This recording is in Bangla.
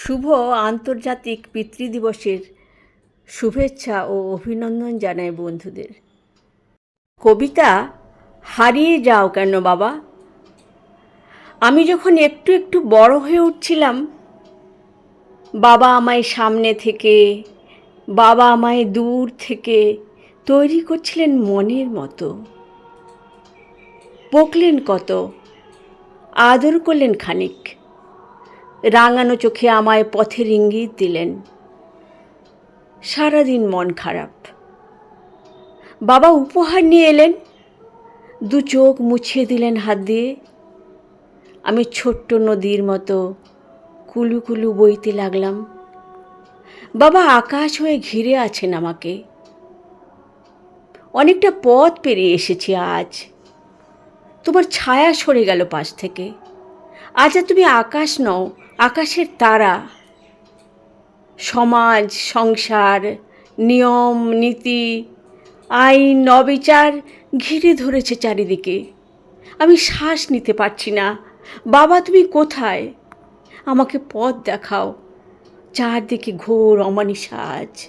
শুভ আন্তর্জাতিক পিতৃদিবসের শুভেচ্ছা ও অভিনন্দন জানাই বন্ধুদের। কবিতা হারিয়ে যাও কেন বাবা? আমি যখন একটু একটু বড় হয়ে উঠছিলাম, বাবা আমায় সামনে থেকে, বাবা আমায় দূর থেকে তৈরি করছিলেন মনের মতো। বকলেন কত, আদর করলেন খানিক, রাঙানো চোখে আমায় পথের ইঙ্গিত দিলেন। সারাদিন মন খারাপ। বাবা উপহার নিয়ে এলেন, দু চোখ মুছিয়ে দিলেন হাত দিয়ে। আমি ছোট্ট নদীর মতো কুলু কুলু বইতে লাগলাম। বাবা আকাশ হয়ে ঘিরে আছেন আমাকে। অনেকটা পথ পেরিয়ে এসেছি আজ। তোমার ছায়া সরে গেল পাশ থেকে। আজ আর তুমি আকাশ নও, আকাশের তারা। সমাজ, সংসার, নিয়ম, নীতি, আইন, অবিচার ঘিরে ধরেছে চারিদিকে। আমি শ্বাস নিতে পারছি না। বাবা তুমি কোথায়? আমাকে পথ দেখাও। চারদিকে ঘোর অমানিশা আজ।